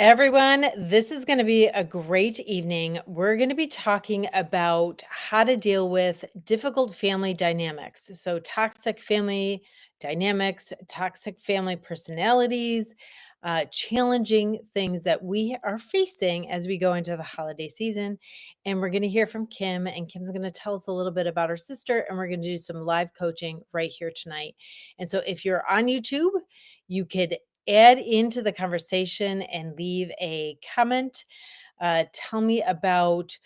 Everyone, this is going to be a great evening. We're going to be talking about how to deal with difficult family dynamics. So, toxic family dynamics, toxic family personalities, challenging things that we are facing as we go into the holiday season. And we're going to hear from Kim, and Kim's going to tell us a little bit about her sister, and we're going to do some live coaching right here tonight. And so, if you're on YouTube, you could add into the conversation and leave a comment. Tell me about,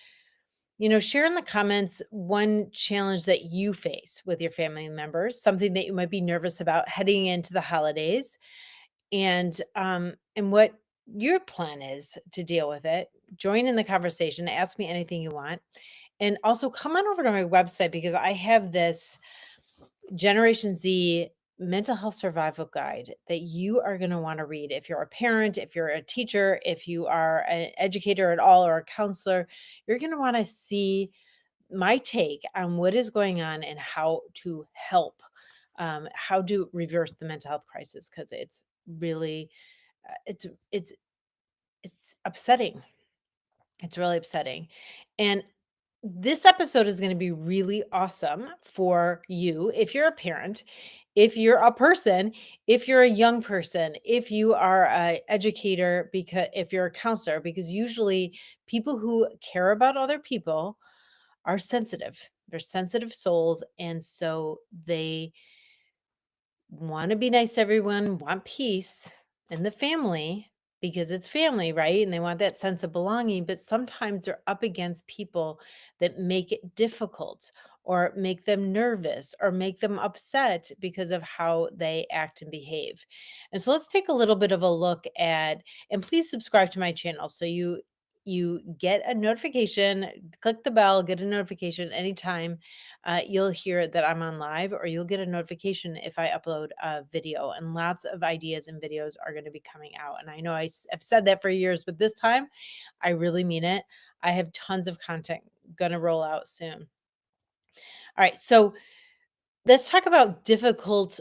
share in the comments one challenge that you face with your family members, something that you might be nervous about heading into the holidays, and what your plan is to deal with it. Join in the conversation. Ask me anything you want. And also come on over to my website because I have this Generation Z mental health survival guide that you are going to want to read. If you're a parent, if you're a teacher, if you are an educator at all or a counselor, you're going to want to see my take on what is going on and how to help, how to reverse the mental health crisis, because it's really, uh, it's it's it's upsetting. It's really upsetting. And this episode is going to be really awesome for you if you're a parent, if you're a person, if you're a young person, if you are a educator, because if you're a counselor, because usually people who care about other people are sensitive. They're sensitive souls, and so they want to be nice to everyone, want peace in the family because it's family, right? And they want that sense of belonging. But sometimes they're up against people that make it difficult or make them nervous or make them upset because of how they act and behave. And so let's take a little bit of a look at, and please subscribe to my channel so you get a notification, click the bell, get a notification anytime you'll hear that I'm on live, or you'll get a notification if I upload a video. And lots of ideas and videos are going to be coming out. And I know have said that for years, but this time I really mean it. I have tons of content going to roll out soon. All right. So let's talk about difficult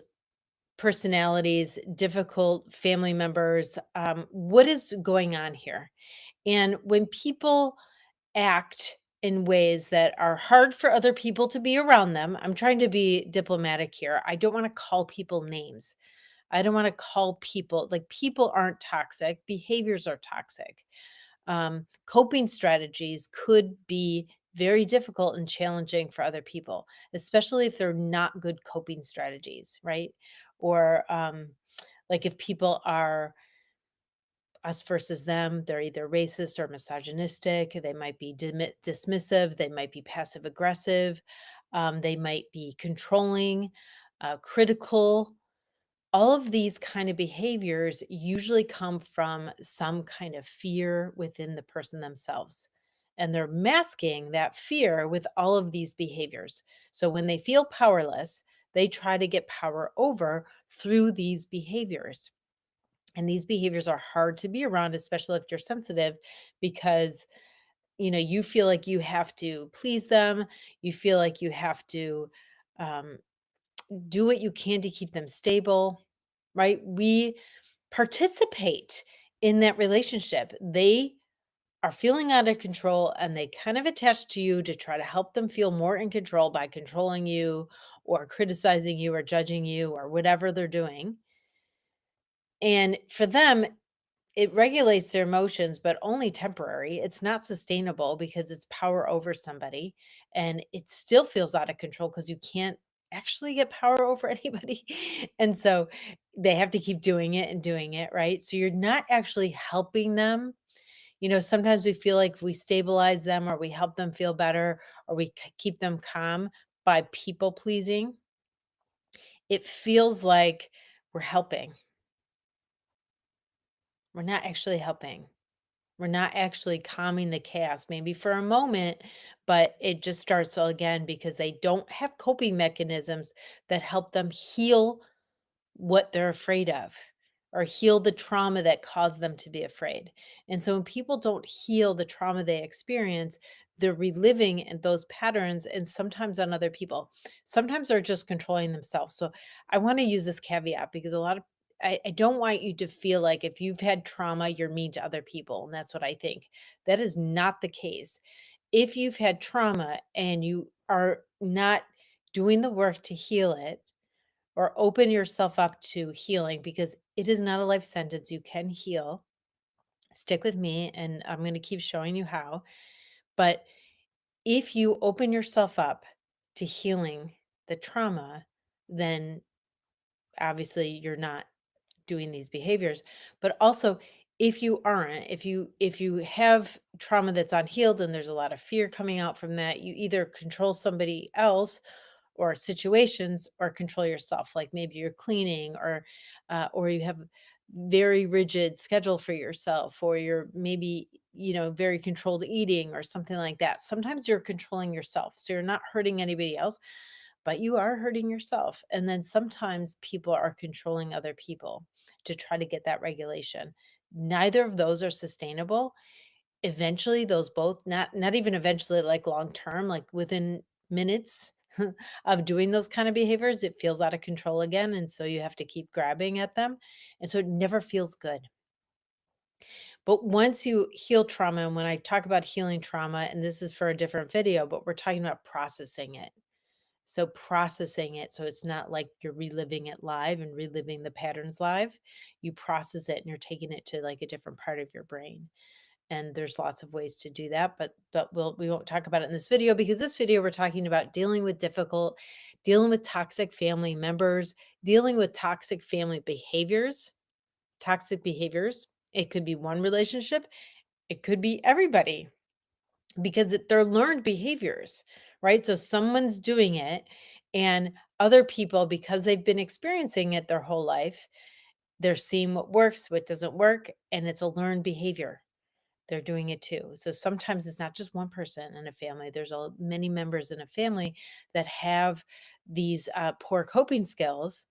personalities, difficult family members. What is going on here? And when people act in ways that are hard for other people to be around them. I'm trying to be diplomatic here. I don't want to call people names. I don't want to call people like people aren't toxic, behaviors are toxic. Coping strategies could be very difficult and challenging for other people, especially if they're not good coping strategies, right? Or like if people are us versus them. They're either racist or misogynistic. They might be dismissive. They might be passive aggressive. They might be controlling, critical. All of these kind of behaviors usually come from some kind of fear within the person themselves. And they're masking that fear with all of these behaviors. So when they feel powerless, they try to get power over through these behaviors. And these behaviors are hard to be around, especially if you're sensitive, because you feel like you have to please them. You feel like you have to um, do what you can to keep them stable, right? We participate in that relationship. They are feeling out of control and they kind of attach to you to try to help them feel more in control by controlling you or criticizing you or judging you or whatever they're doing. And for them, it regulates their emotions, but only temporary. It's not sustainable because it's power over somebody, and it still feels out of control because you can't actually get power over anybody. And so they have to keep doing it, right? So you're not actually helping them. Sometimes we feel like if we stabilize them or we help them feel better or we keep them calm by people pleasing, it feels like we're helping. We're not actually helping. We're not actually calming the chaos, maybe for a moment, but it just starts all again because they don't have coping mechanisms that help them heal what they're afraid of or heal the trauma that caused them to be afraid. And so when people don't heal the trauma they experience, they're reliving those patterns and sometimes on other people. Sometimes they're just controlling themselves. So I want to use this caveat because a lot of I don't want you to feel like if you've had trauma, you're mean to other people, and that's what I think. That is not the case. If you've had trauma and you are not doing the work to heal it or open yourself up to healing, because it is not a life sentence, you can heal. Stick with me, and I'm going to keep showing you how. But if you open yourself up to healing the trauma, then obviously you're not doing these behaviors. But also, if you aren't, if you have trauma that's unhealed and there's a lot of fear coming out from that, you either control somebody else or situations or control yourself. Like maybe you're cleaning, or you have very rigid schedule for yourself, or you're maybe, very controlled eating or something like that. Sometimes you're controlling yourself, so you're not hurting anybody else, but you are hurting yourself. And then sometimes people are controlling other people to try to get that regulation. Neither of those are sustainable. Eventually, those both, not even eventually, like long term, like within minutes of doing those kind of behaviors, it feels out of control again. And so you have to keep grabbing at them. And so it never feels good. But once you heal trauma, and when I talk about healing trauma, and this is for a different video, but we're talking about processing it. So processing it, so it's not like you're reliving it live and reliving the patterns live. You process it and you're taking it to like a different part of your brain. And there's lots of ways to do that, but we won't talk about it in this video, because this video we're talking about dealing with toxic family members, dealing with toxic family behaviors, toxic behaviors. It could be one relationship, it could be everybody, because they're learned behaviors, right? So someone's doing it, and other people, because they've been experiencing it their whole life, they're seeing what works, what doesn't work, and it's a learned behavior. They're doing it too. So sometimes it's not just one person in a family. There's many members in a family that have these poor coping skills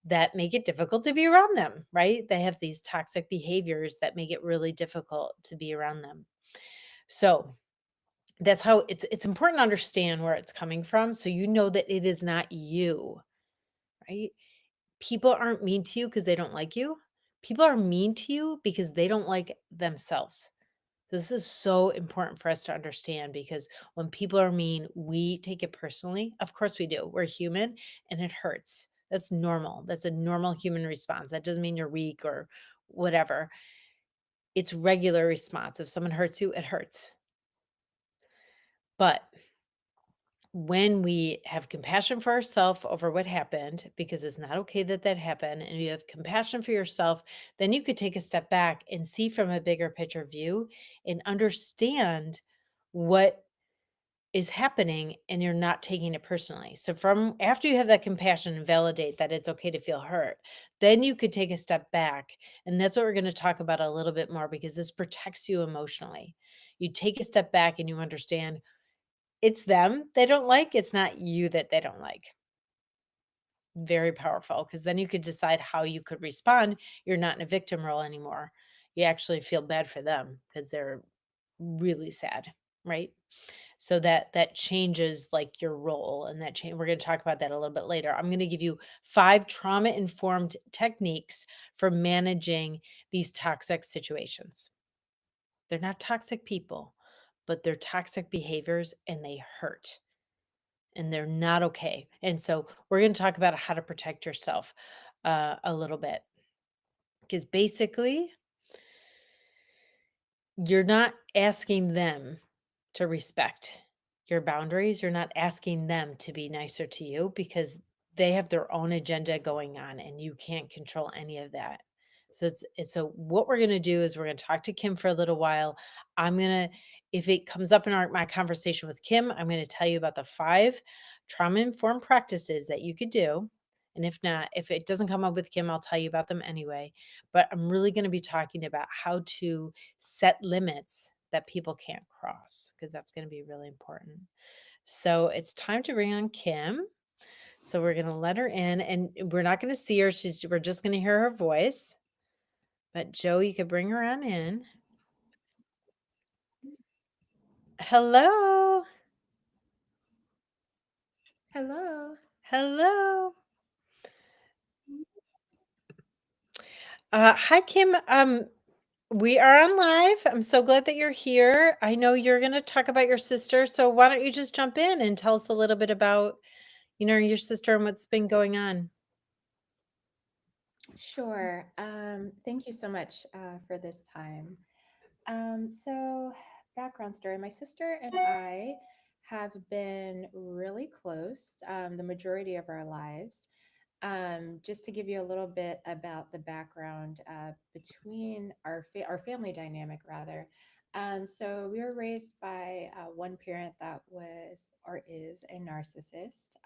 that make it difficult to be around them, right? They have these toxic behaviors that make it really difficult to be around them. So that's how it's important to understand where it's coming from, so you know that it is not you, right? People aren't mean to you because they don't like you. People are mean to you because they don't like themselves. This is so important for us to understand, because when people are mean, we take it personally. Of course we do. We're human and it hurts. That's normal. That's a normal human response. That doesn't mean you're weak or whatever. It's regular response. If someone hurts you, it hurts. But when we have compassion for ourselves over what happened, because it's not okay that that happened, and you have compassion for yourself, then you could take a step back and see from a bigger picture view and understand what is happening, and you're not taking it personally. So from after you have that compassion and validate that it's okay to feel hurt, then you could take a step back. And that's what we're going to talk about a little bit more, because this protects you emotionally. You take a step back and you understand it's them they don't like, it's not you that they don't like. Very powerful, because then you could decide how you could respond. You're not in a victim role anymore. You actually feel bad for them because they're really sad, right? So that changes like your role, and that change, we're going to talk about that a little bit later. I'm going to give you 5 trauma informed techniques for managing these toxic situations. They're not toxic people, but they're toxic behaviors and they hurt, and they're not okay. And so we're going to talk about how to protect yourself a little bit, because basically you're not asking them to respect your boundaries. You're not asking them to be nicer to you, because they have their own agenda going on and you can't control any of that. So so what we're going to do is we're going to talk to Kim for a little while. I'm going to, if it comes up in my conversation with Kim, I'm going to tell you about the 5 trauma informed practices that you could do. And if not, if it doesn't come up with Kim, I'll tell you about them anyway. But I'm really going to be talking about how to set limits that people can't cross, because that's going to be really important. So it's time to bring on Kim. So we're going to let her in, and we're not going to see her. We're just going to hear her voice. But Joe, you could bring her on in. Hello. Hello. Hello. Hi, Kim. We are on live. I'm so glad that you're here. I know you're going to talk about your sister, so why don't you just jump in and tell us a little bit about, your sister and what's been going on? Sure. Thank you so much for this time. So, background story, my sister and I have been really close the majority of our lives. Just to give you a little bit about the background between our family dynamic, rather. So we were raised by one parent that was or is a narcissist.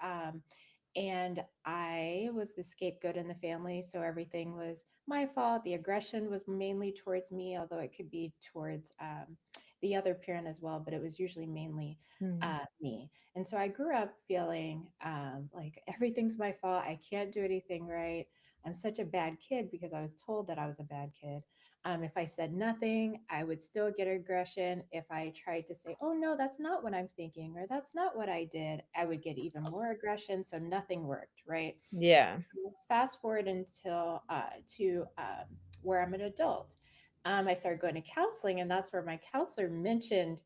And I was the scapegoat in the family, so everything was my fault. The aggression was mainly towards me, although it could be towards the other parent as well, but it was usually mainly Mm. me. And so I grew up feeling like everything's my fault. I can't do anything right. I'm such a bad kid because I was told that I was a bad kid. If I said nothing, I would still get aggression. If I tried to say, oh, no, that's not what I'm thinking, or that's not what I did, I would get even more aggression. So nothing worked, right? Yeah. Fast forward until to where I'm an adult. I started going to counseling, and that's where my counselor mentioned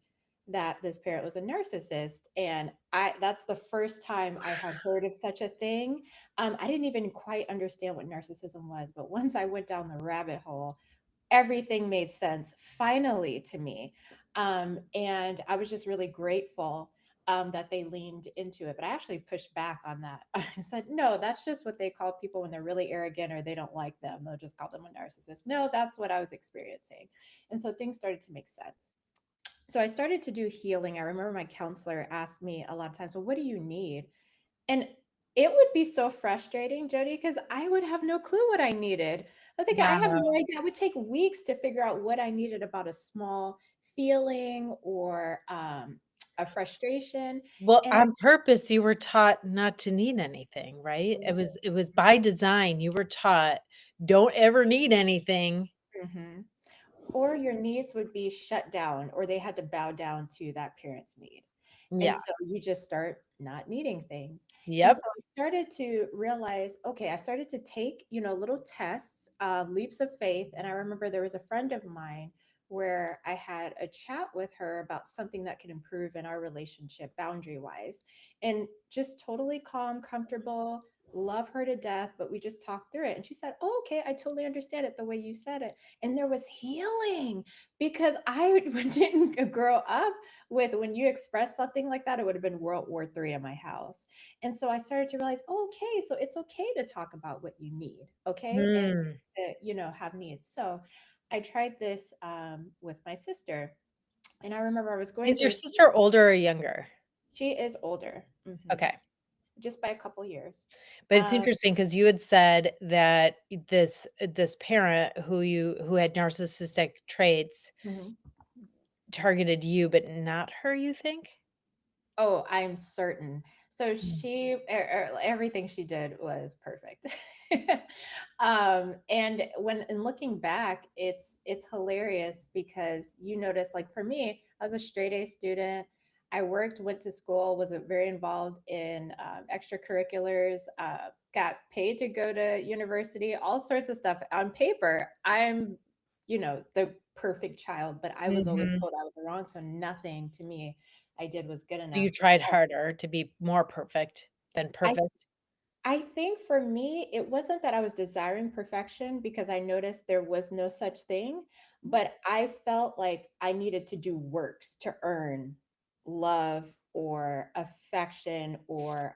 that this parent was a narcissist, and I that's the first time I had heard of such a thing. I didn't even quite understand what narcissism was, but once I went down the rabbit hole, everything made sense finally to me. And I was just really grateful that they leaned into it. But I actually pushed back on that. I said, no, that's just what they call people when they're really arrogant or they don't like them. They'll just call them a narcissist. No, that's what I was experiencing. And so things started to make sense. So I started to do healing. I remember my counselor asked me a lot of times, well, what do you need? And it would be so frustrating, Jody, because I would have no clue what I needed. I think I have Wow. no idea. It would take weeks to figure out what I needed about a small feeling or a frustration. Well, And on purpose, you were taught not to need anything, right? It was by design. You were taught, don't ever need anything. Mhm. Or your needs would be shut down, or they had to bow down to that parent's need. And Yeah. so you just start not needing things. And so Yep. I started to realize, okay, I started to take, little tests, leaps of faith. And I remember there was a friend of mine where I had a chat with her about something that could improve in our relationship boundary wise. And just totally calm, comfortable, love her to death. But we just talked through it. And she said, oh, okay, I totally understand it the way you said it. And there was healing because I didn't grow up with when you express something like that, it would have been World War III in my house. And so I started to realize, oh, okay, so it's okay to talk about what you need, okay, and Hmm. have needs. So I tried this with my sister, and I remember I was going Is your through. sister older or younger? She is older, Okay. just by a couple years. But it's Um, interesting because you had said that this parent who had narcissistic traits mhm. targeted you, but not her, you think? Oh, I'm certain. So Mm. everything she did was perfect. And when in looking back, it's hilarious because you notice, like for me, I was a straight A student. I worked, went to school, was very involved in extracurriculars, got paid to go to university, all sorts of stuff. On paper, I'm, the perfect child, but I was always Mhm. told I was wrong. So nothing to me I did was good So you enough. tried Um, harder to be more perfect than I perfect? I think for me, it wasn't that I was desiring perfection because I noticed there was no such thing, but I felt like I needed to do works to earn love or affection or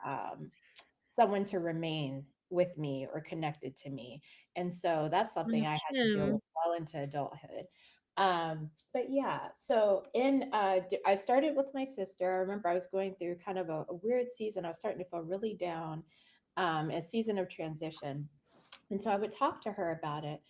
someone to remain with me or connected to me. And so that's something I had to deal Kim. with well into adulthood. But yeah, so I started with my sister. I remember I was going through kind of a weird season. I was starting to feel really down, a season of transition. And so I would talk to her about it.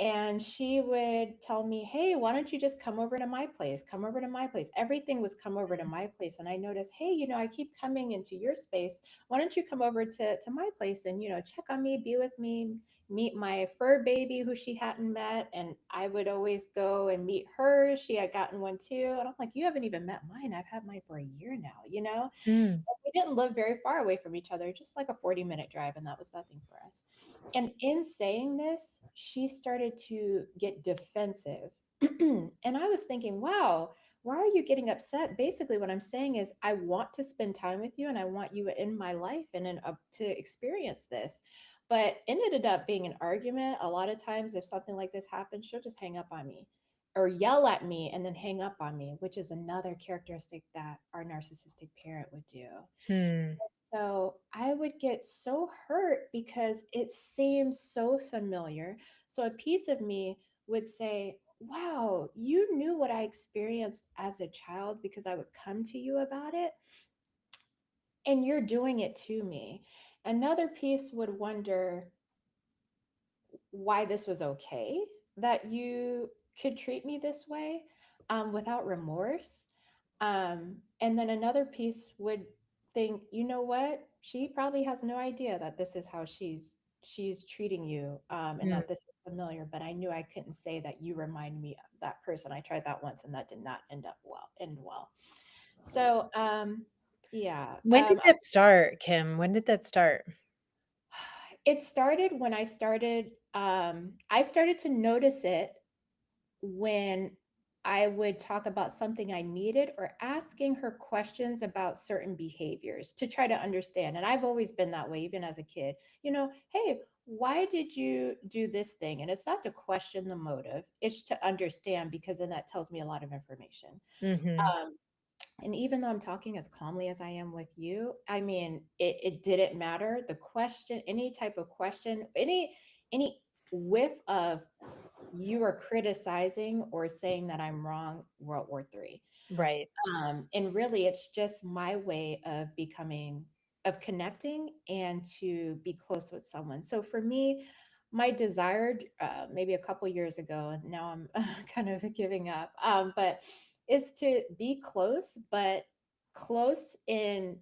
And she would tell me, hey, why don't you just come over to my place? Come over to my place. Everything was come over to my place. And I noticed, hey, I keep coming into your space. Why don't you come over to my place and, check on me, be with me, meet my fur baby who she hadn't met. And I would always go and meet hers. She had gotten one too. And I'm like, you haven't even met mine. I've had mine for a year now, Mm. we didn't live very far away from each other, just like a 40-minute drive, and that was nothing for us. And in saying this, she started to get defensive. And I was thinking, wow, why are you getting upset? Basically, what I'm saying is, I want to spend time with you and I want you in my life and to experience this. But it ended up being an argument. A lot of times, if something like this happens, she'll just hang up on me or yell at me and then hang up on me, which is another characteristic that our narcissistic parent would do. Hmm. So I would get so hurt because it seems so familiar. So a piece of me would say, wow, you knew what I experienced as a child because I would come to you about it, and you're doing it to me. Another piece would wonder why this was okay, that you could treat me this way without remorse. And then another piece would think, you know what? She probably has no idea that this is how she's treating you, and Hmm. that this is familiar. But I knew I couldn't say that you remind me of that person. I tried that once, and that did not end well. So yeah, When did that start, Kim? When did that start? it started when I started to notice it when I would talk about something I needed or asking her questions about certain behaviors to try to understand. And I've always been that way, even as a kid. Hey, why did you do this thing? And it's not to question the motive, it's to understand, because then that tells me a lot of information. Mhm. Um, and even though I'm talking as calmly as I am with you, I mean, it didn't matter. The question, any type of question, any whiff of you are criticizing or saying that I'm wrong, World War III. Right. And really, it's just my way of connecting and to be close with someone. So for me, my desired, maybe a couple years ago, and now I'm kind of giving up, but is to be close, but close in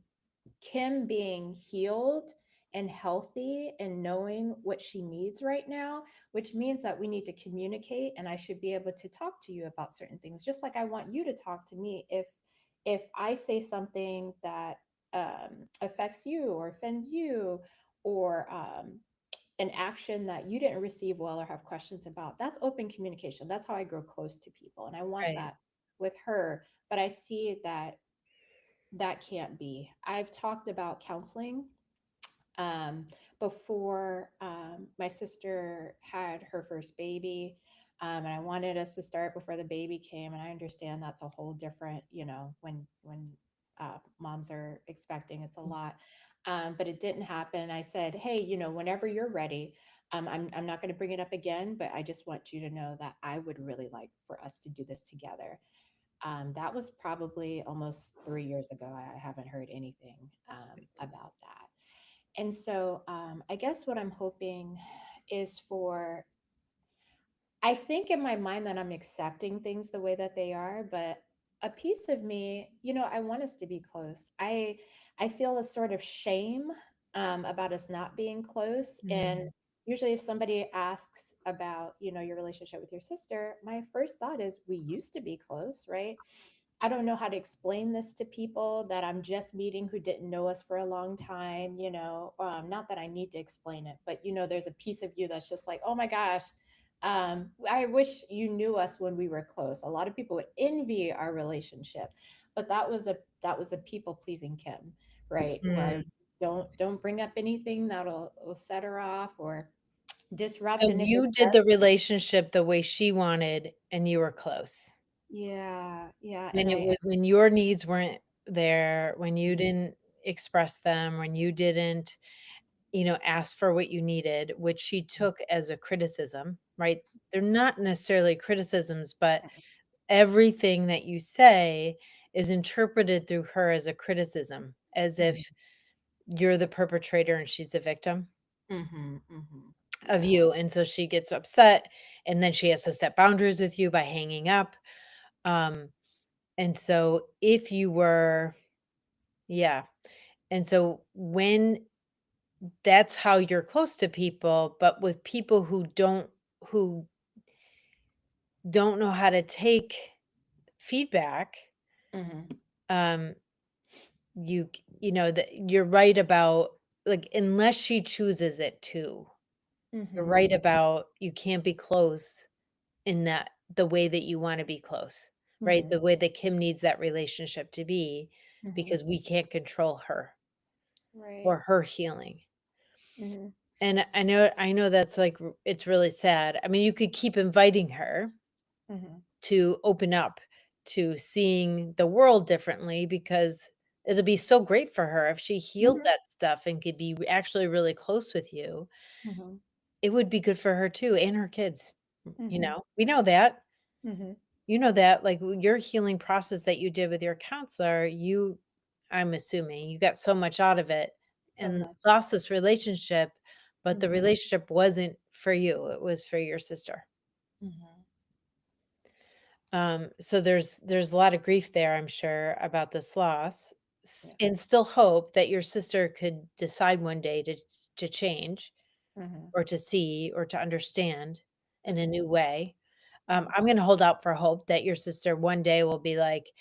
Kim being healed and healthy and knowing what she needs right now, which means that we need to communicate, and I should be able to talk to you about certain things, just like I want you to talk to me if I say something that affects you or offends you, or an action that you didn't receive well or have questions about. That's open communication. That's how I grow close to people, and I want Right. that with her. But I see that that can't be. I've talked about counseling um, before my sister had her first baby. And I wanted us to start before the baby came. And I understand that's a whole different, when moms are expecting, it's a lot. But it didn't happen. I said, hey, whenever you're ready, I'm not going to bring it up again, but I just want you to know that I would really like for us to do this together. That was probably almost 3 years ago. I haven't heard anything about that. And so I guess what I'm hoping is for, I think in my mind that I'm accepting things the way that they are, but a piece of me, I want us to be close. I feel a sort of shame about us not being close. And Mm. usually if somebody asks about, your relationship with your sister, my first thought is we used to be close, right? I don't know how to explain this to people that I'm just meeting who didn't know us for a long time, not that I need to explain it, but there's a piece of you that's just like, oh my gosh, I wish you knew us when we were close. A lot of people would envy our relationship, but that was a people pleasing Kim, right? Where I Mm. don't bring up anything that'll will set her off or disrupt. So And if it you did the does, relationship the way she wanted, and you were close. yeah, yeah, And and it was when your needs weren't there, when you Mhm, didn't express them, when you didn't, ask for what you needed, which she took as a criticism, right? They're not necessarily criticisms, but everything that you say is interpreted through her as a criticism, as if mhm, you're the perpetrator and she's the victim mhm, mhm. of Yeah. you, and so she gets upset, and then she has to set boundaries with you by hanging up, um, and so if you were yeah, and so when that's how you're close to people, but with people who don't know how to take feedback, Mhm. um, you that you're right about, like, unless she chooses it to, you're Mhm. right about you can't be close in that the way that you wanna be close, right? Mhm. The way that Kim needs that relationship to be, Mhm. because we can't control her Right. or her healing. Mhm. And I know that's, like, it's really sad. I mean, you could keep inviting her Mhm. to open up to seeing the world differently, because it'll be so great for her if she healed Mhm. that stuff and could be actually really close with you. Mhm. It would be good for her too and her kids. Mhm. We know that. Mhm. You know that, like, your healing process that you did with your counselor, I'm assuming you got so much out of it So and much. lost this relationship, but the Mhm. relationship wasn't for you, it was for your sister. Mhm. So there's a lot of grief there, I'm sure, about this loss, Yeah. and still hope that your sister could decide one day to change, Mhm. or to see, or to understand in a Mhm. new way. Mhm. I'm gonna hold out for hope that your sister one day will be like,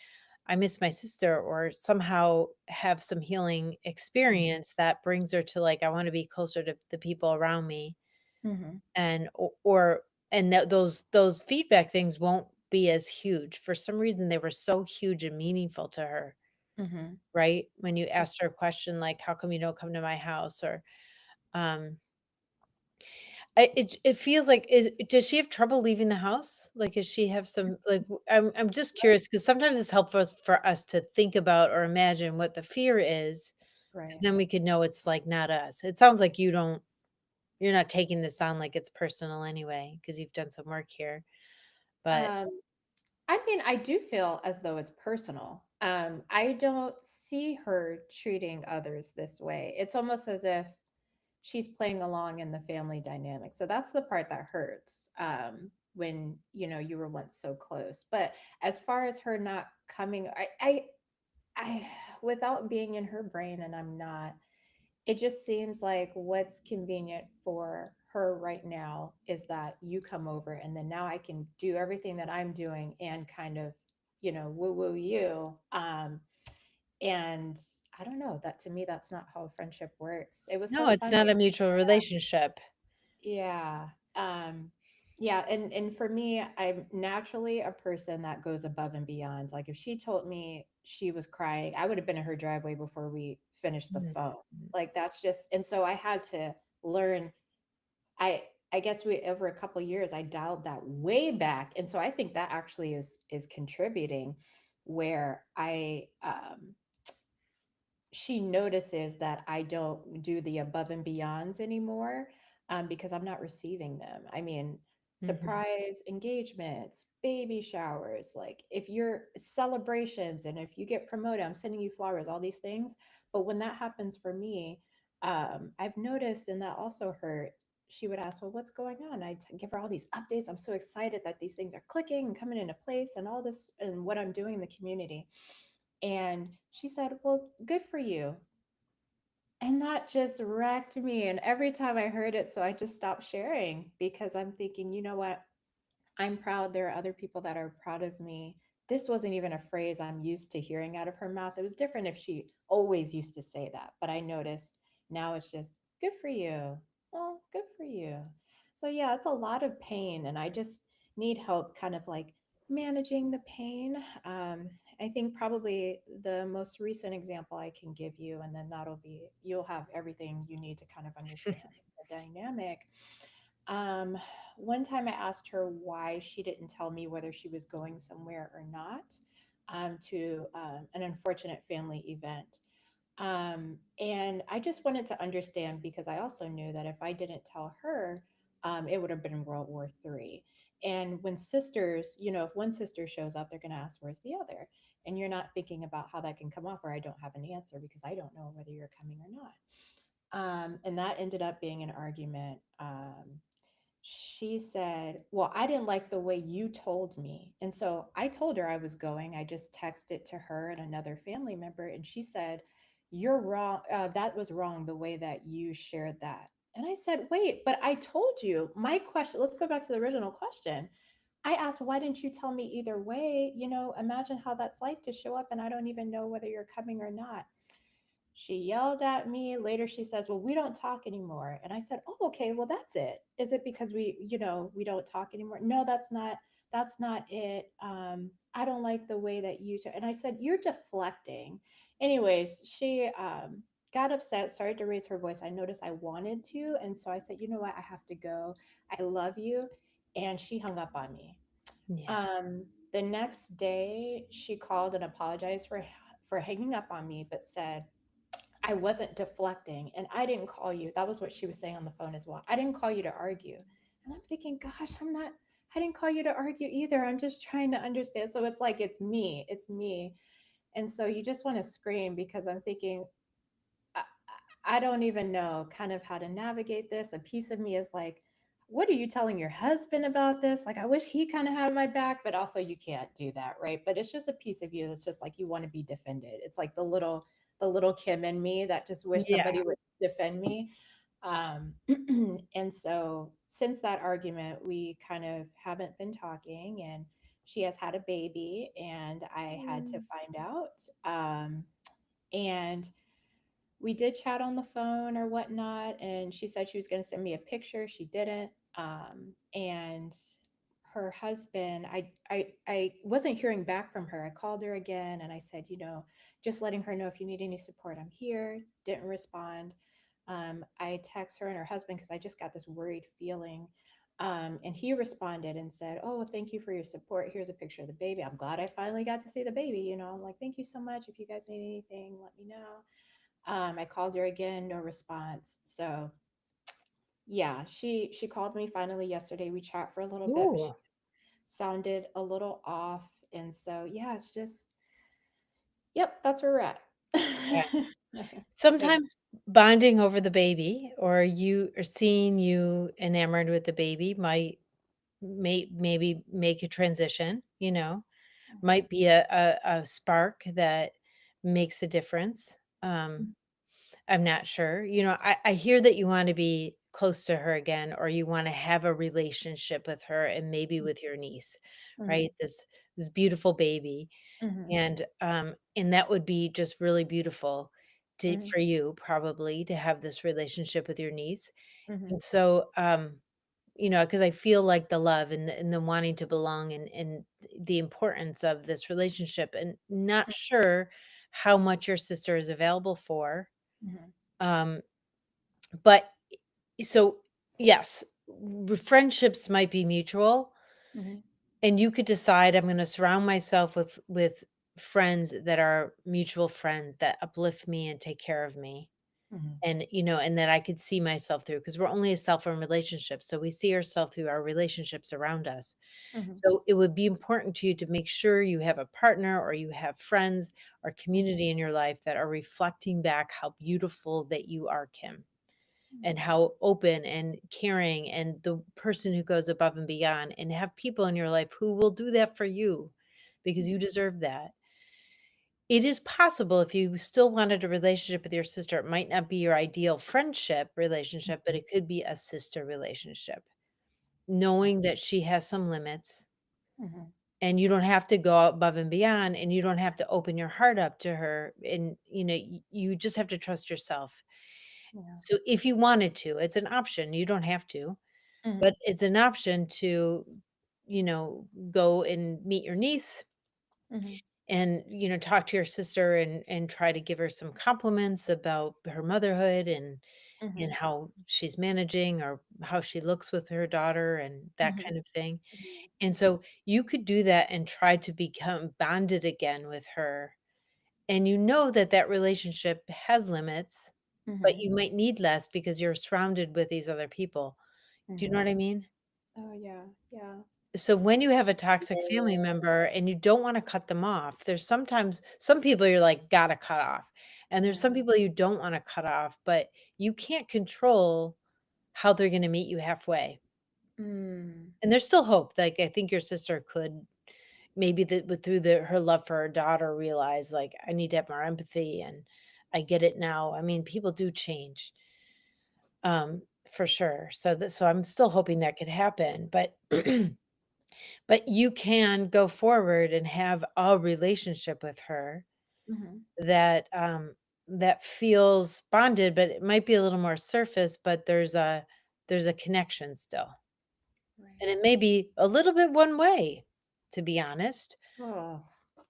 "I miss my sister," or somehow have some healing Mhm. experience that brings her to, like, "I wanna be closer to the people around me," Mhm. and or and that those feedback things won't be as huge. For some reason, they were so huge and meaningful to her, Mhm. right? When you asked her a question like, "How come you don't come to my house?" Or, um it feels like, does she have trouble leaving the house? Like, does she have some, like, I'm just curious, because sometimes it's helpful for us to think about or imagine what the fear is, because Right. then we could know it's, like, not us. It sounds like you're not taking this on like it's personal anyway, because 'cause you've done some work here, but Um, I mean, I do feel as though it's personal. I don't see her treating others this way. It's almost as if she's playing along in the family dynamic. So that's the part that hurts. When you were once so close. But as far as her not coming, I, without being in her brain, and I'm not. It just seems like what's convenient for her right now is that you come over, and then now I can do everything that I'm doing and kind of, woo woo you. And I don't know, that to me, that's not how friendship works. It was no, so it's funny. not a mutual relationship. Yeah. Yeah, and for me, I'm naturally a person that goes above and beyond. Like if she told me she was crying, I would have been in her driveway before we finished the Mhm. phone. Like that's just, and so I had to learn. I I guess we over a couple years I dialed that way back. And so I think that actually is contributing where she notices that I don't do the above and beyonds anymore, because I'm not receiving them. I mean, Mhm. surprise engagements, baby showers, like if you're celebrations and if you get promoted, I'm sending you flowers, all these things. But when that happens for me, I've noticed, and that also hurt. She would ask, "Well, what's going on?" Give her all these updates. I'm so excited that these things are clicking and coming into place and all this and what I'm doing in the community. And she said, "Well, good for you." And that just wrecked me. And every time I heard it, so I just stopped sharing because I'm thinking, you know what? I'm proud. There are other people that are proud of me. This wasn't even a phrase I'm used to hearing out of her mouth. It was different if she always used to say that. But I noticed now it's just good for you. Oh, good for you. So, yeah, it's a lot of pain. And I just need help kind of like managing the pain. I think probably the most recent example I can give you, and then you'll have everything you need to kind of understand the dynamic. Um, One time I asked her why she didn't tell me whether she was going somewhere or not, to an unfortunate family event. And I just wanted to understand because I also knew that if I didn't tell her, it would have been World War III. And when sisters, if one sister shows up, they're going to ask, "Where's the other?" And you're not thinking about how that can come off, or I don't have an answer because I don't know whether you're coming or not. And that ended up being an argument. She said, "Well, I didn't like the way you told me." And so I told her I was going. I just texted to her and another family member. And she said, "You're wrong. That was wrong the way that you shared that." And I said, "Wait, but I told you." My question, let's go back to the original question. I asked, "Why didn't you tell me either way? Imagine how that's like to show up and I don't even know whether you're coming or not." She yelled at me. Later, she says, "Well, we don't talk anymore." And I said, "Oh, okay. Well, that's it. Is it because we don't talk anymore?" "No, that's not it. I don't like the way that and I said, "You're deflecting." Anyways, she got upset, started to raise her voice. I noticed I wanted to, and so I said, "You know what? I have to go. I love you." And she hung up on me. Yeah. The next day, she called and apologized for hanging up on me, but said, "I wasn't deflecting and I didn't call you." That was what she was saying on the phone as well. "I didn't call you to argue." And I'm thinking, gosh, I didn't call you to argue either. I'm just trying to understand. So it's like, it's me. It's me. And so you just want to scream because I'm thinking, I, I don't even know kind of how to navigate this. A piece of me is like, what are you telling your husband about this? Like, I wish he kind of had my back, but also you can't do that, right? But it's just a piece of you that's just like you want to be defended. It's like the little Kim in me that just wish Yeah. somebody would defend me. Um, and so since that argument, we kind of haven't been talking, and she has had a baby, and I had to Mm. find out. And we did chat on the phone or whatnot, and she said she was going to send me a picture. She didn't. And her husband, I wasn't hearing back from her. I called her again and I said, just letting her know, if you need any support, I'm here. Didn't respond. I text her and her husband because I just got this worried feeling. And he responded and said, "Oh, well, thank you for your support. Here's a picture of the baby. I'm glad I finally got to see the baby. I'm like, thank you so much. If you guys need anything, let me know." I called her again, no response. So yeah, she called me finally yesterday. We chat for a little bit, but she Ooh. sounded a little off. And so yeah, it's just, yep, that's where we're at. Yeah. Thanks. Sometimes bonding over the baby or you or seeing you enamored with the baby maybe make a transition, Mhm, might be a spark that makes a difference. mhm, I'm not sure. I hear that you wanna be close to her again, or you wanna have a relationship with her and maybe with your niece, mhm, right? This beautiful baby, mhm, and that would be just really beautiful mhm, for you probably to have this relationship with your niece. mhm, And so, because I feel like the love and the wanting to belong and the importance of this relationship, and not sure how much your sister is available for. mhm, Um, but so yes, friendships might be mutual, mhm, and you could decide, I'm going to surround myself with friends that are mutual friends that uplift me and take care of me, mhm, and that I could see myself through, because we're only a self-owned relationship, so we see ourselves through our relationships around us. mhm, So it would be important to you to make sure you have a partner or you have friends or mhm, community in your life that are reflecting back how beautiful that you are, Kim, and mhm, how open and caring and the person who goes above and beyond, and have people in your life who will do that for you because you mhm, deserve that. It is possible, if you still wanted a relationship with your sister, it might not be your ideal friendship relationship, but it could be a sister relationship. yeah, Knowing that she has some limits, mhm, and you don't have to go above and beyond, and you don't have to open your heart up to her, and you just have to trust yourself. yeah, So if you wanted to, it's an option. You don't have to, mhm, but it's an option to, go and meet your niece mhm, and talk to your sister and try to give her some compliments about her motherhood and mhm, how she's managing, or how she looks with her daughter and that mhm, kind of thing. mhm, And so you could do that and try to become bonded again with her, and that that relationship has limits, but mhm, you might need less because you're surrounded with these other people. Do you know mhm. what I mean? Oh yeah, yeah. So when you have a toxic family member and you don't wanna cut them off, there's sometimes some people you're like, "Gotta cut off," and there's Yeah. some people you don't wanna cut off, but you can't control how they're gonna meet you halfway. Mm. And there's still hope. Like, I think your sister could maybe through her love for her daughter, realize, like, "I need to have more empathy, and I get it now." I mean, people do change, for sure. So I'm still hoping that could happen, but but you can go forward and have a relationship with her Mhm. that, that feels bonded, but it might be a little more surface, but there's a connection still. And Right. it may be a little bit one way, to be honest. Oh,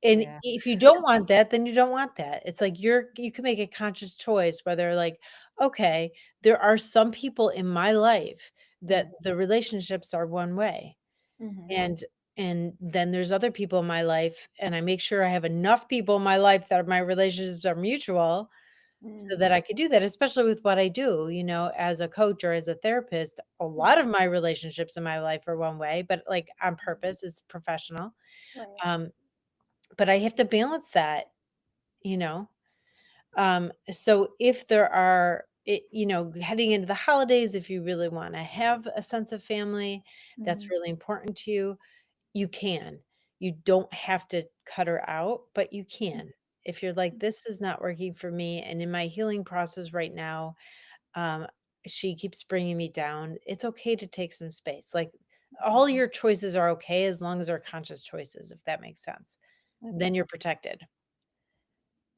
And yeah. if you don't want that, then you don't want that. It's like you can make a conscious choice whether like, okay, there are some people in my life that Mhm, the relationships are one way. mhm, And then there's other people in my life, and I make sure I have enough people in my life that my relationships are mutual so mm, that I could do that, especially with what I do, as a coach or as a therapist. A lot mhm, of my relationships in my life are one way, but like on mhm. purpose, it's professional. Right. Um, but I have to balance that, you know. So if there are heading into the holidays, if you really want to have a sense of family that's Mhm, really important to you, you can. You don't have to cut her out, but you can. If you're like, this is not working for me, and in my healing process right now, um, she keeps bringing me down, it's okay to take some space. Like, all mhm. your choices are okay as long as they're conscious choices, if that makes sense. It Then you're does. protected.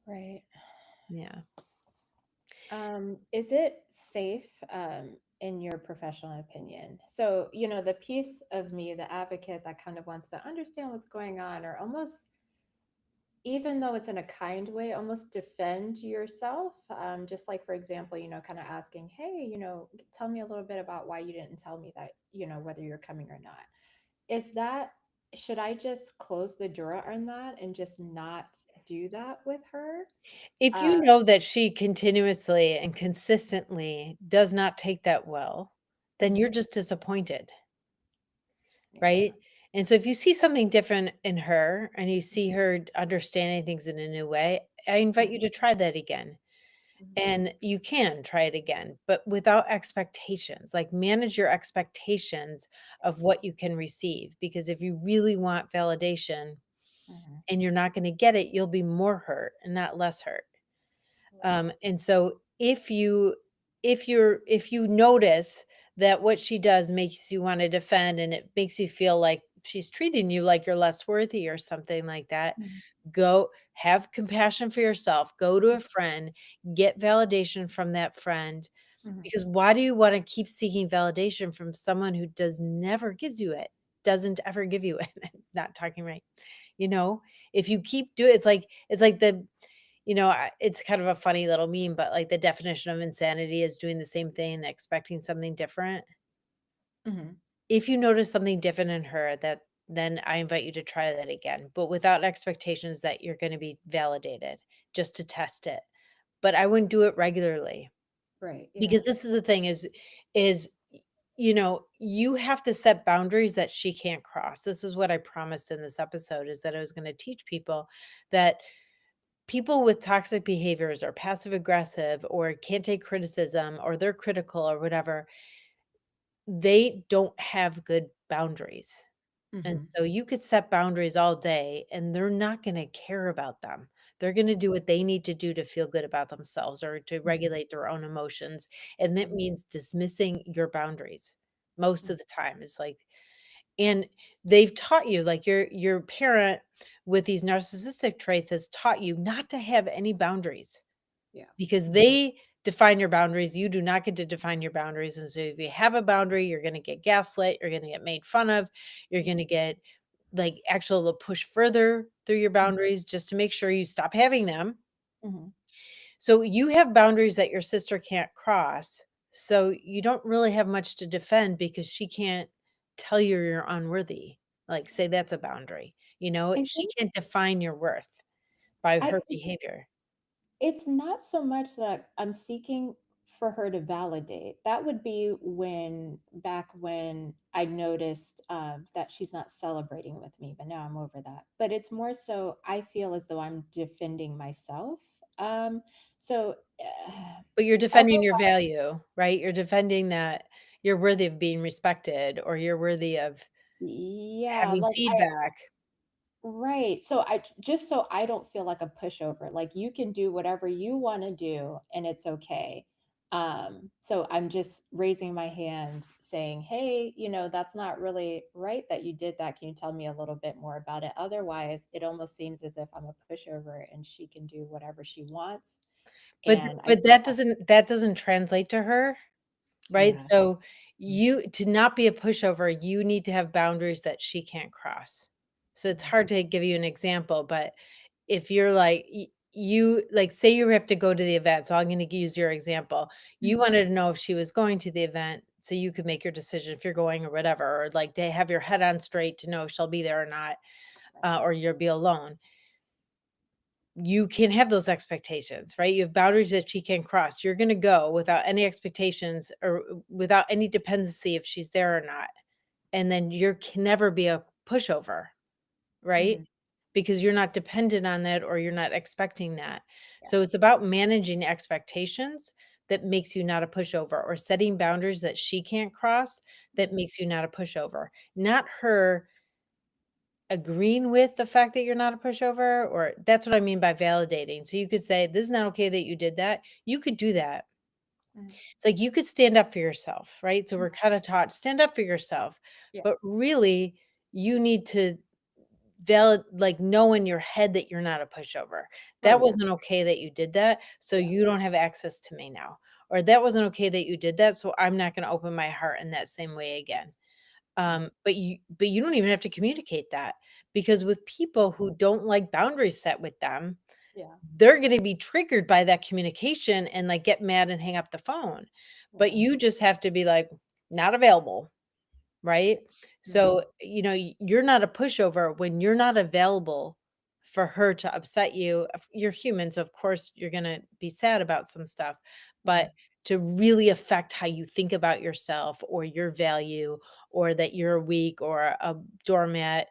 Right. Yeah. Is it safe, in your professional opinion? So, the piece of me, the advocate that kind of wants to understand what's going on, or almost, even though it's in a kind way, almost defend yourself. Just like, for example, kind of asking, hey, tell me a little bit about why you didn't tell me that, whether you're coming or not. Is that, should I just close the door on that and just not do that with her? If Uh, you know that she continuously and consistently does not take that well, then you're mhm, just disappointed, yeah. right? And so if you see something different in her and you see her understanding things in a new way, I invite you Mhm, to try that again. mhm, And you can try it again, but without expectations. Like, manage your expectations of what you can receive, because if you really want validation mhm. and you're not going to get it, you'll be more hurt and not less hurt. Right. And so if you notice that what she does makes you want to defend, and it makes you feel like she's treating you like you're less worthy or something like that, Mhm, go have compassion for yourself. Go to mhm, a friend, get validation from that friend, mhm. because why do you want to keep seeking validation from someone who does never gives you it? Doesn't ever give you it. Not talking right. You know, if you keep doing it's like it's kind of a funny little meme, but like the definition of insanity is doing the same thing and expecting something different. Mhm. If you notice something different in her, that then I invite you to try that again, but without expectations that you're going to be validated, just to test it. But I wouldn't do it regularly, Right, yeah. because this is the thing is you have to set boundaries that she can't cross. This is what I promised in this episode, is that I was going to teach people that people with toxic behaviors or passive aggressive or can't take criticism or they're critical or whatever, they don't have good boundaries. And Mhm, so you could set boundaries all day and they're not going to care about them. They're going to do what they need to do to feel good about themselves or to mhm, regulate their own emotions. And that mhm, means dismissing your boundaries most mhm, of the time. It's like, and they've taught you, like your parent with these narcissistic traits has taught you not to have any boundaries, yeah. because Mhm, they define your boundaries. You do not get to define your boundaries. And so if you have a boundary, you're going to get gaslit, you're going to get made fun of, you're going to get like actual push further through your mhm, boundaries just to make sure you stop having them. mhm, So you have boundaries that your sister can't cross. So you don't really have much to defend because she can't tell you you're unworthy. Like, say that's a boundary. I She think can't define your worth by I her think behavior. it's not so much that I'm seeking for her to validate. That would be back when I noticed, that she's not celebrating with me, but now I'm over that. But it's more so I feel as though I'm defending myself. So, But you're defending your otherwise, value, right? You're defending that you're worthy of being respected, or you're worthy of yeah, having like feedback. right. So just so I don't feel like a pushover, like you can do whatever you want to do and it's okay. So I'm just raising my hand saying, "Hey, that's not really right that you did that. Can you tell me a little bit more about it?" Otherwise, it almost seems as if I'm a pushover and she can do whatever she wants. But And I but said, that doesn't translate to her, right? yeah. So, you to not be a pushover, you need to have boundaries that she can't cross. So, it's Mm, hard to give you an example, but if you're like you like, say you have to go to the event, so I'm gonna use your example. You mhm, wanted to know if she was going to the event so you could make your decision if you're going or whatever, or, like, to have your head on straight to know if she'll be there or not, right. or you'll be alone. You can have those expectations, right? You have boundaries that she can cross. You're gonna go without any expectations or without any dependency if she's there or not, and then you can never be a pushover, right? Mhm, Because you're not dependent on that or you're not expecting that. yeah. So it's about managing expectations that makes you not a pushover or setting boundaries that she can't cross that Mhm, makes you not a pushover. Not her agreeing with the fact that you're not a pushover, or that's what I mean by validating. So you could say, "This is not okay that you did that." You could do that. mhm, It's like you could stand up for yourself, right? So mhm, we're kinda taught, stand up for yourself, yeah. but really, you need to like, know in your head that you're not a pushover. Oh, That yeah. wasn't okay that you did that, so Yeah. you don't have access to me now. Or that wasn't okay that you did that, so I'm not gonna open my heart in that same way again. Mm, But you don't even have to communicate that, because with people who don't like boundaries set with them, yeah. they're gonna be triggered by that communication and, like, get mad and hang up the phone. But Yeah. you just have to be like, "Not available." Right? Mhm, So, you're not a pushover when you're not available for her to upset you. You're human, so of course you're gonna be sad about some stuff, mhm, but to really affect how you think about yourself or your value or that you're weak or a doormat,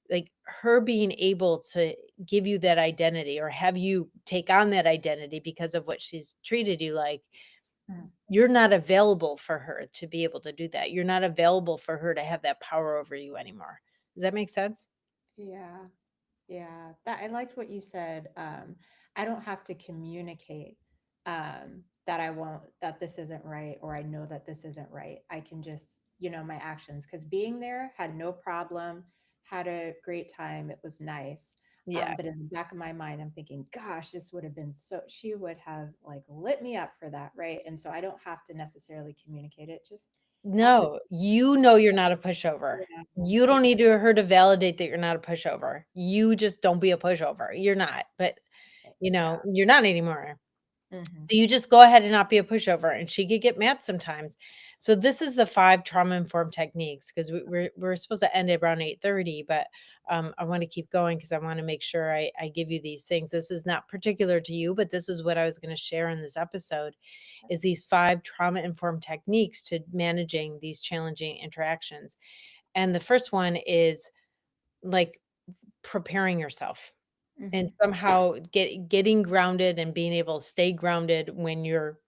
like her being able to give you that identity or have you take on that identity because of what she's treated you like, mhm. you're not available for her to be able to do that. You're not available for her to have that power over you anymore. Does that make sense? Yeah. Yeah, that I liked what you said. I don't have to communicate that I won't, that this isn't right, or I know that this isn't right. I can just, my actions, because being there had no problem, had a great time. It was nice. Yeah. But in the back of my mind, I'm thinking, gosh, this would have been so, she would have like lit me up for that. Right. And so I don't have to necessarily communicate it, just have the, No, you know you're not a pushover. yeah, You yeah, don't need to her to validate that you're not a pushover. You just don't be a pushover. You're not, but yeah. you're not anymore. Hmm. So you just go ahead and not be a pushover, and she could get mad sometimes. So this is the 5 trauma-informed techniques, 'cause we're supposed to end at around 8:30, but, I wanna keep going because I wanna make sure I give you these things. This is not particular to you, but this is what I was gonna share in this episode, is these 5 trauma-informed techniques to managing these challenging interactions. And the first one is, like, preparing yourself. And Hmm. somehow getting grounded and being able to stay grounded when you're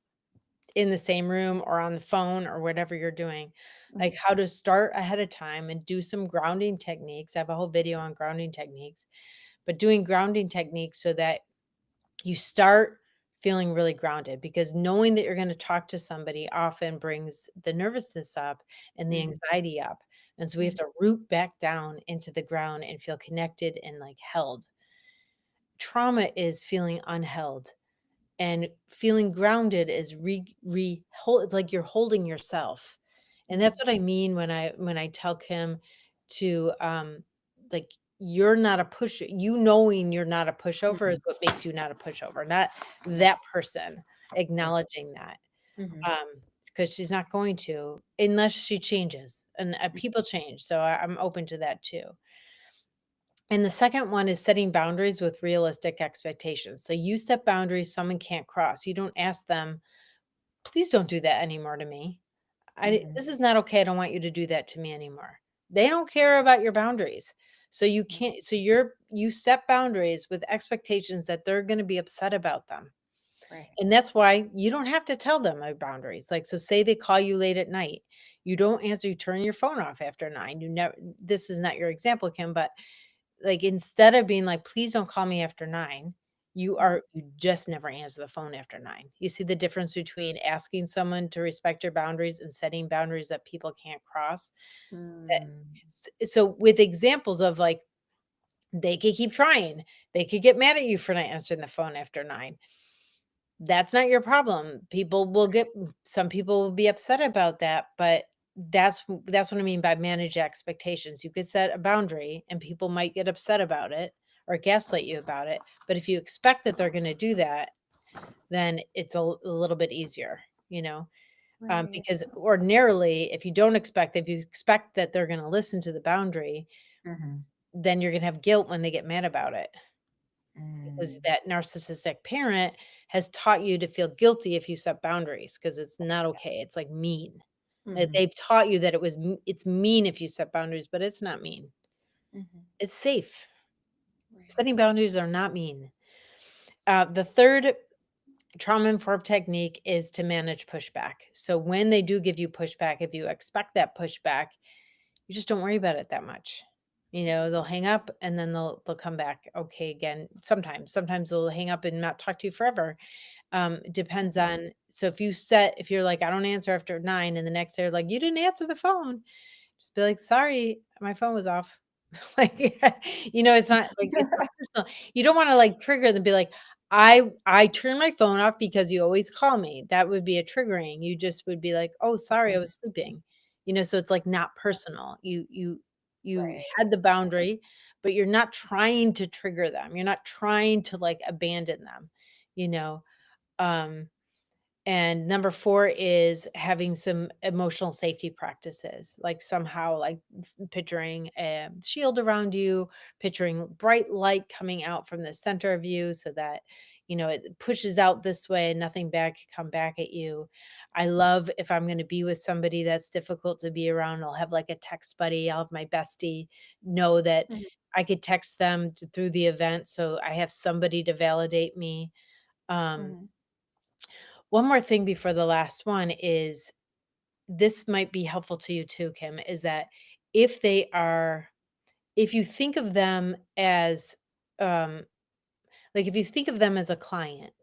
in the same room or on the phone or whatever you're doing. Like Hmm. how to start ahead of time and do some grounding techniques. I have a whole video on grounding techniques, but doing grounding techniques so that you start feeling really grounded, because knowing that you're going to talk to somebody often brings the nervousness up and the Hmm. anxiety up. And so we have Hmm. to root back down into the ground and feel connected and like held. Trauma is feeling unheld, and feeling grounded is hold like you're holding yourself. And that's Hmm. what I mean when I tell Kim to, like, you're not a knowing you're not a pushover is Hmm. what makes you not a pushover, not Yeah. that person Right. acknowledging that, Mhm. because she's not going to unless she changes, and, Mm, people change, so I'm open to that too. And the second one is setting boundaries with realistic expectations. So you set boundaries someone can't cross. You don't ask them, "Please don't do that anymore to me. mhm, This is not okay. I don't want you to do that to me anymore." They don't care about your boundaries. So you mm, can't so you set boundaries with expectations that they're going to be upset about them. right. And that's why you don't have to tell them my boundaries. Like, so say they call you late at night. You don't answer, you turn your phone off after 9. You never This is not your example, Kim, but like, instead of being like, "Please don't call me after 9," Mm, you just never answer the phone after 9. You see the difference between asking someone to respect your boundaries and setting boundaries that people can't cross? That mm, so with examples of, like, they could keep trying. They could get mad at you for not answering the phone after 9. That's not your problem. Some people will be upset about that, but that's what I mean by manage expectations. You could set a boundary and people might get upset about it or gaslight you about it, but if you expect that they're gonna do that, then it's a little bit easier, you know? Right. Because ordinarily, if you expect that they're gonna listen to the boundary, Mhm. then you're gonna have guilt when they get mad about it. Because Mm. that narcissistic parent has taught you to feel guilty if you set boundaries, because it's not Yeah. okay, it's, like, mean. Mhm. They've taught you that it's mean if you set boundaries, but it's not mean. Mhm. It's safe. Right. Setting boundaries are not mean. The 3rd trauma-informed technique is to manage pushback. So when they do give you pushback, if you expect that pushback, you just don't worry about it that much. They'll hang up and then they'll come back okay again sometimes. Sometimes they'll hang up and not talk to you forever. It depends Mhm. on if you're like, "I don't answer after 9," and the next day you're like, "You didn't answer the phone." Just be like, "Sorry, my phone was off." Like, it's not personal. You don't wanna, like, trigger them, be like, "I turn my phone off because you always call me." That would be a triggering. You just would be like, "Oh, sorry, I Mhm. was sleeping." So it's, like, not personal. You Right. had the boundary, but you're not trying to trigger them. You're not trying to, like, abandon them, you know? Um and number 4 is having some emotional safety practices, like somehow like picturing a shield around you, picturing bright light coming out from the center of you so that, it pushes out this way, nothing bad can come back at you. I love if I'm going to be with somebody that's difficult to be around, I'll have like a text buddy, I'll have my bestie know that Mhm. I could text them through the event so I have somebody to validate me. Um, Mhm. one more thing before the last one is this might be helpful to you too, Kim, is that if they are if you think of them as, um if you think of them as a client,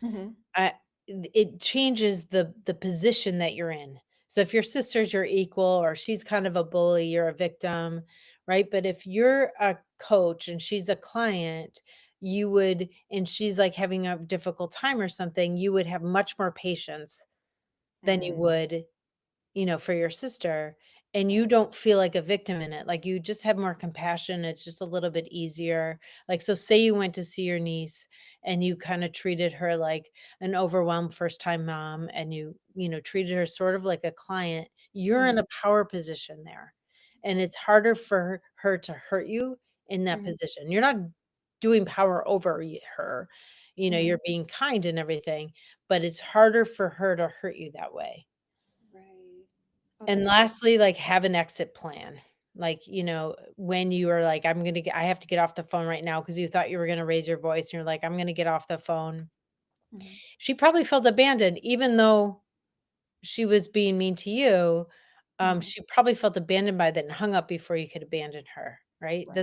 Mhm. uh, it changes the position that you're in. So if your sister's your equal or she's kind of a bully, you're a victim, right? But if you're a coach and she's a client, and she's like having a difficult time or something, you would have much more patience than you Mm. would for your sister, and you Right. don't feel like a victim in it, like, you just have more compassion, it's just a little bit easier. Like, so say you went to see your niece and you kinda treated her like an overwhelmed first-time mom and treated her sort of like a client, you're in Mhm. a power position there, and it's harder for her to hurt you in that Mhm. position. You're not doing power over her, Mhm. you're being kind and everything, but it's harder for her to hurt you that way. Right. Oh, And that's really lastly, like, have an exit plan. Like, when you are like, I have to get off the phone right now because you thought you were gonna raise your voice and you're like, "I'm gonna get off the phone." Mhm. She probably felt abandoned even though she was being mean to you, Mhm. she probably felt abandoned by that and hung up before you could abandon her, right? Right.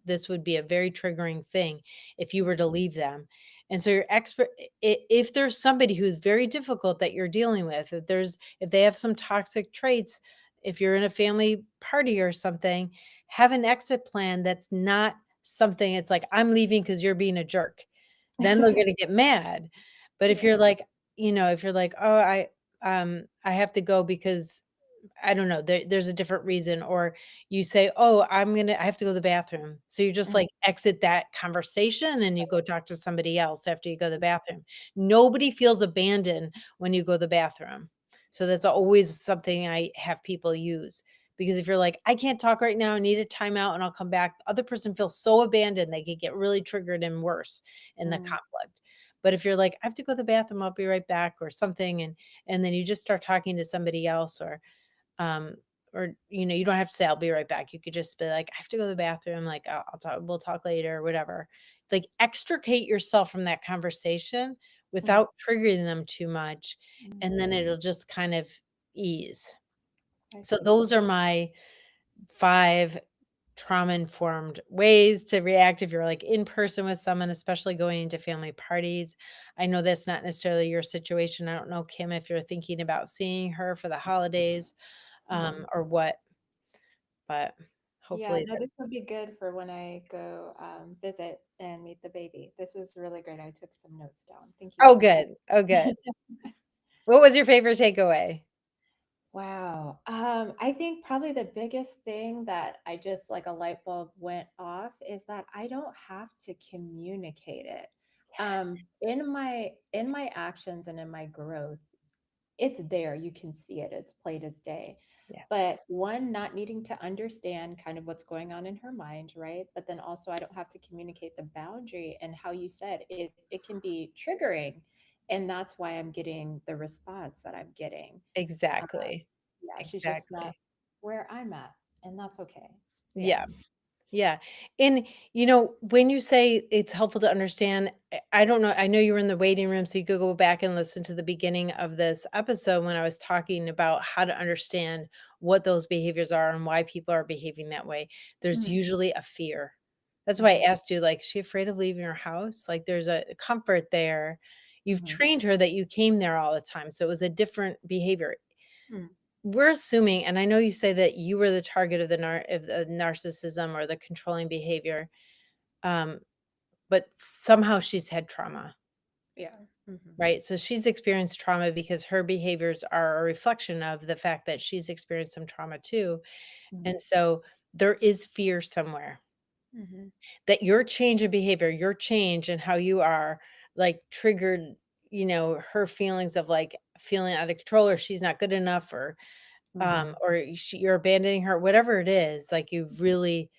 This would be a very triggering thing if you were Mhm. to leave them. And so your expert if there's somebody who's very difficult that you're dealing with, if they have some toxic traits, if you're in a family party or something, have an exit plan that's not something it's like, "I'm leaving because 'cause you're being a jerk." Then they're gonna get mad. But if Yeah. you're like, if you're like, "Oh, I have to go because I don't know, there's a different reason," or you say, "Oh, I have to go to the bathroom." So you just, Mhm. like, exit that conversation and you go talk to somebody else after you go to the bathroom. Nobody feels abandoned when you go to the bathroom. So that's always something I have people use, because if you're like, "I can't talk right now, I need a timeout and I'll come back," the other person feels so abandoned, they could get really triggered and worse in the Mm. conflict. But if you're like, "I have to go to the bathroom, I'll be right back," or something, and then you just start talking to somebody else, um you don't have to say I'll be right back. You could just be like, I have to go to the bathroom, like we'll talk later or whatever. Like, extricate yourself from that conversation Mhm. without triggering them too much, and then Mm. it'll just kind of ease. I So see. those are my 5 trauma informed ways to react if you're like in person with someone, especially going into family parties. I know that's not necessarily your situation. I don't know, Kim, if you're thinking about seeing her for the holidays, Mhm. or what, but Yeah, Hopefully no, that. this will be good for when I go visit and meet the baby. This is really great. I took some notes down. Thank you Oh, so much. good. Oh, good. What was your favorite takeaway? Wow. I think probably the biggest thing that I just like a light bulb went off is that I don't have to communicate it. In my actions and in my growth, it's there. You can see it. It's plain as day. Yeah, But one, not needing to understand kind of what's going on in her mind, right? But then also I don't have to communicate the boundary and how you said it can be triggering. And that's why I'm getting the response that I'm getting. Uh, exactly. yeah, she's just not Exactly. where I'm at, and that's okay. Yeah. Yeah. Yeah. And, when you say it's helpful to understand, I don't know. I know you were in the waiting room, so you could go back and listen to the beginning of this episode when I was talking about how to understand what those behaviors are and why people are behaving that way. There's Mhm, usually a fear. That's why I mhm, asked you, like, is she afraid of leaving her house? Like, there's a comfort there. You've mhm, trained her that you came there all the time. So it was a different behavior. mm, We're assuming, and I know you say that you were the target of the narcissism or the controlling behavior, um, but somehow she's had trauma, yeah. Mhm, right? So she's experienced trauma because her behaviors are a reflection of the fact that she's experienced some trauma too. mhm, And so there is fear somewhere mhm, that your change in behavior, your change in how you are, like, triggered, her feelings of, like, feeling out of control, or she's not good enough, mhm, or you're abandoning her, whatever it is, like, you've really,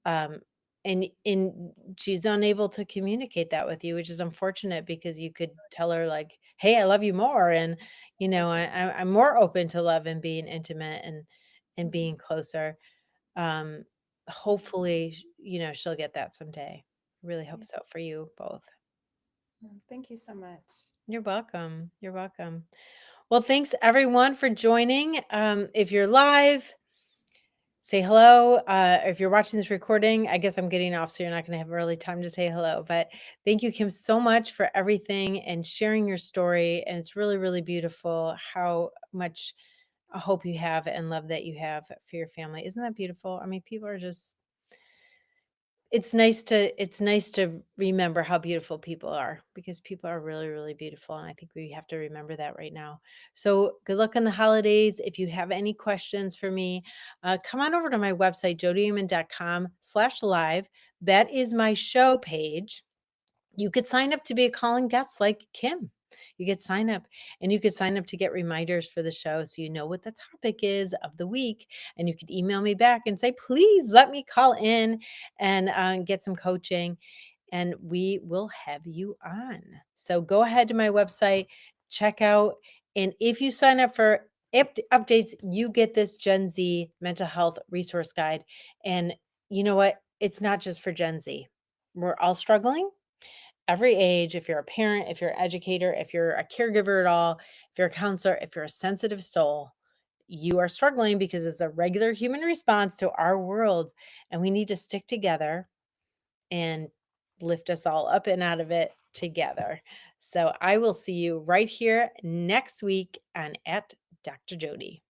um and she's unable to communicate that with you, which is unfortunate because you could tell her, like, "Hey, I love you more, and, I'm more open to love and being intimate and mhm, being closer." Um, mhm. hopefully, she'll get that someday. Really hope Yeah. so for you both. Thank you so much. You're welcome. You're welcome. Well, thanks everyone for joining. If you're live, say hello. If you're watching this recording, I guess I'm getting off, so you're not going to have really time to say hello. But thank you, Kim, so much for everything and sharing your story. And it's really, really beautiful how much hope you have and love that you have for your family. Isn't that beautiful? I mean, people are just, it's nice to remember how beautiful people are, because people are really, really beautiful, and I think we have to remember that right now. So good luck on the holidays. If you have any questions for me, come on over to my website, jodiaman.com/live. That is my show page. You could sign up to be a calling guest like Kim. You could sign up, and you could sign up to get reminders for the show so you know what the topic is of the week. And you could email me back and say, please let me call in and get some coaching, and we will have you on. So go ahead to my website, check out. And if you sign up for updates, you get this Gen Z mental health resource guide. And you know what? It's not just for Gen Z. We're all struggling, every age. If you're a parent, if you're an educator, if you're a caregiver at all, if you're a counselor, if you're a sensitive soul, you are struggling because it's a regular human response to our world. And we need to stick together and lift us all up and out of it together. So I will see you right here next week on at Dr. Jodi.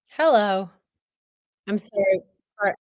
Hello. I'm sorry.